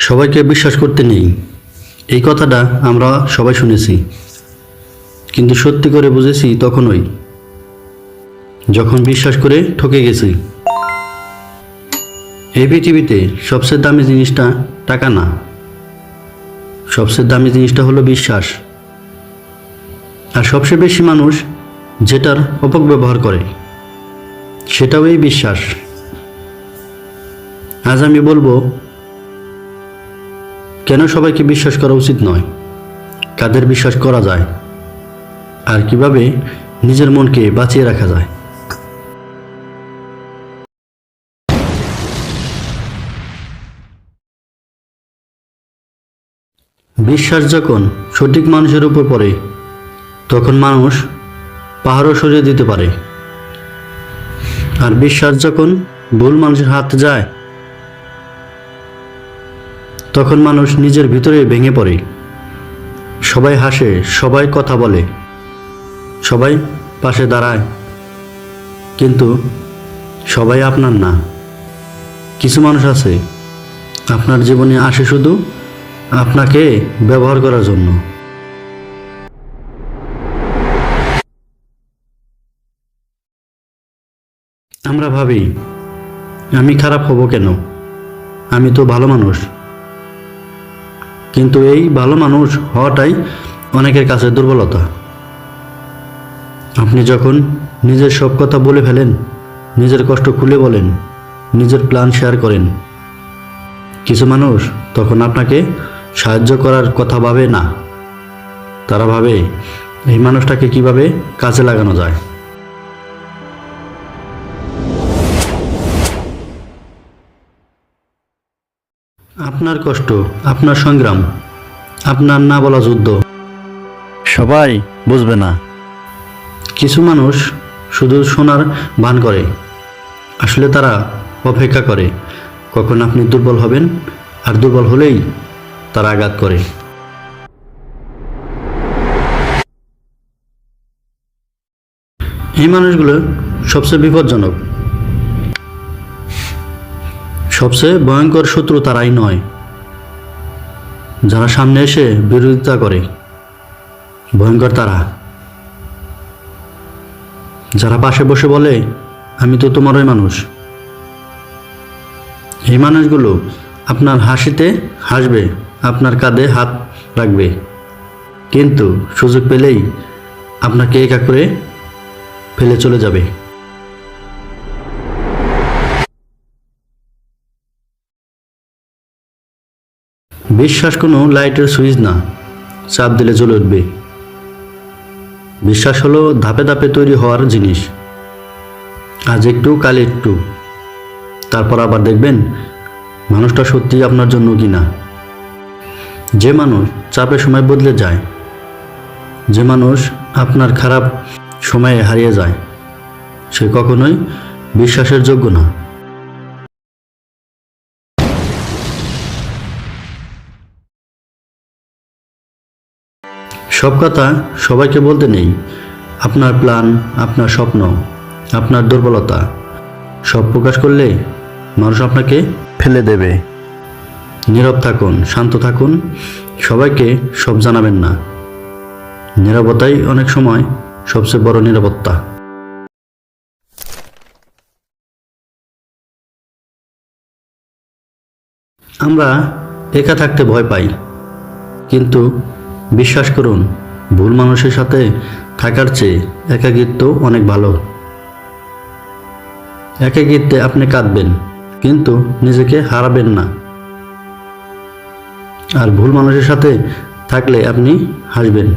সবাইকে বিশ্বাস করতে নেই, এই কথাটা আমরা সবাই শুনেছি, কিন্তু সত্যি করে বুঝেছি তখনই যখন বিশ্বাস করে ঠকে গেছি। এই পৃথিবীতে সবচেয়ে দামি জিনিসটা টাকা না, সবচেয়ে দামি জিনিসটা হলো বিশ্বাস। আর সবচেয়ে বেশি মানুষ যেটার অপব্যবহার করে সেটাও এই বিশ্বাস। আজ আমি বলবো কেন সবাইকে বিশ্বাস করা উচিত নয়, কাদের বিশ্বাস করা যায়, আর কিভাবে নিজের মনকে বাঁচিয়ে রাখা যায়। বিশ্বাস যখন সঠিক মানুষের উপর পড়ে তখন মানুষ পাহাড়ও সরিয়ে দিতে পারে। আর বিশ্বাস যখন ভুল মানুষের হাতে যায় তখন মানুষ নিজের ভিতরে ভেঙে পড়ে। সবাই হাসে, সবাই কথা বলে, সবাই পাশে দাঁড়ায়, কিন্তু সবাই আপনার না। কিছু মানুষ আছে আপনার জীবনে আসে শুধু আপনাকে ব্যবহার করার জন্য। আমরা ভাবি আমি খারাপ হব কেন, আমি তো ভালো মানুষ। কিন্তু এই ভালো মানুষ হওয়াটাই অনেকের কাছে দুর্বলতা। আপনি যখন নিজের সব কথা বলে ফেলেন, নিজের কষ্ট খুলে বলেন, নিজের প্ল্যান শেয়ার করেন, কিছু মানুষ তখন আপনাকে সাহায্য করার কথা ভাবে না। তারা ভাবে এই মানুষটাকে কিভাবে কাজে লাগানো যায়। আপনার কষ্ট, আপনার সংগ্রাম, আপনার না বলা যুদ্ধ সবাই বুঝবে না। কিছু মানুষ শুধু শোনার ভান করে, আসলে তারা অপেক্ষা করে কখন আপনি দুর্বল হবেন, আর দুর্বল হলেই তারা আঘাত করে। এই মানুষগুলো সবচেয়ে বিপজ্জনক। সবচেয়ে ভয়ঙ্কর শত্রু তারাই নয় যারা সামনে এসে বিরোধিতা করে, ভয়ঙ্কর তারা যারা পাশে বসে বলে আমি তো তোমারই মানুষ। এই মানুষগুলো আপনার হাসিতে হাসবে, আপনার কাঁধে হাত রাখবে, কিন্তু সুযোগ পেলেই আপনাকে একা করে ফেলে চলে যাবে। বিশ্বাস কোনো লাইটের সুইচ না, চাপ দিলে জ্বলে উঠবে। বিশ্বাস হলো ধাপে ধাপে তৈরি হওয়ার জিনিস। আজ একটু, কাল একটু, তারপর আবার দেখবেন মানুষটা সত্যি আপনার জন্য কিনা। যে মানুষ চাপের সময় বদলে যায়, যে মানুষ আপনার খারাপ সময়ে হারিয়ে যায়, সে কখনোই বিশ্বাসের যোগ্য না। সব কথা সবাইকে বলতে নেই। আপনার প্ল্যান, আপনার স্বপ্ন, আপনার দুর্বলতা সব প্রকাশ করলে মানুষ আপনাকে ফেলে দেবে। নীরব থাকুন, শান্ত থাকুন, সবাইকে সব জানাবেন না। নীরবতাই অনেক সময় সবচেয়ে বড় নিরাপত্তা। আমরা একা থাকতে ভয় পাই, কিন্তু বিশ্বাস করুন ভুল মানুষের সাথে থাকার চেয়ে একাকিত্ব অনেক ভালো। একাকিত্বে আপনি কাঁদবেন, কিন্তু নিজেকে হারাবেন না। আর ভুল মানুষের সাথে থাকলে আপনি হাসবেন,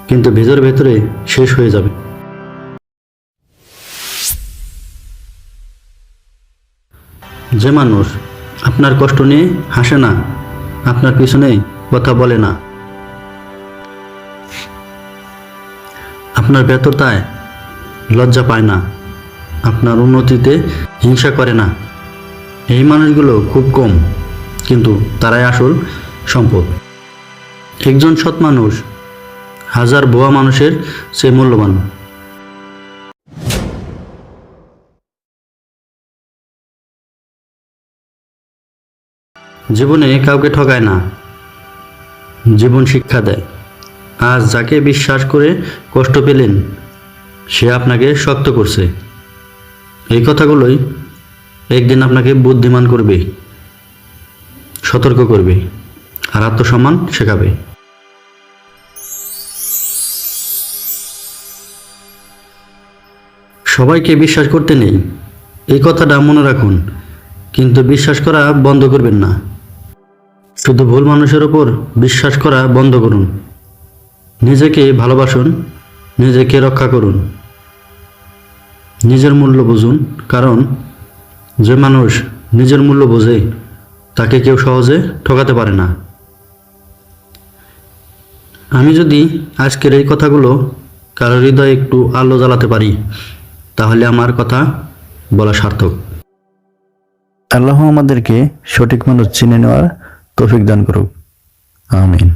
কিন্তু ভেতরে ভেতরে শেষ হয়ে যাবে। যে মানুষ আপনার কষ্ট নিয়ে হাসে না, আপনার পিছনে কথা বলে না, আপনার ব্যর্থতায় লজ্জা পায় না, আপনার উন্নতিতে হিংসা করে না, এই মানুষগুলো খুব কম, কিন্তু তারাই আসল সম্পদ। একজন সৎ মানুষ হাজার ভুয়া মানুষের চেয়ে মূল্যবান। জীবনে কাউকে ঠকায় না, জীবন শিক্ষা দেয়। আজ যাকে বিশ্বাস করে কষ্ট পেলেন, সে আপনাকে শক্ত করছে। এই কথাগুলোই একদিন আপনাকে বুদ্ধিমান করবে, সতর্ক করবে, আর আত্মসম্মান শেখাবে। সবাইকে বিশ্বাস করতে নেই, এই কথাটা মনে রাখুন, কিন্তু বিশ্বাস করা বন্ধ করবেন না। শুধু ভুল মানুষের ওপর বিশ্বাস করা বন্ধ করুন। নিজেকে ভালোবাসুন, নিজেকে রক্ষা করুন, নিজের মূল্য বুঝুন, কারণ যে মানুষ নিজের মূল্য বোঝে তাকে কেউ সহজে ঠকাতে পারে না। আমি যদি আজকের এই কথাগুলো কারোর হৃদয়ে একটু আলো জ্বালাতে পারি, তাহলে আমার কথা বলা সার্থক। আল্লাহ আমাদেরকে সঠিক মানুষ চিনে নেওয়ার তৌফিক দান করুক। আমিন।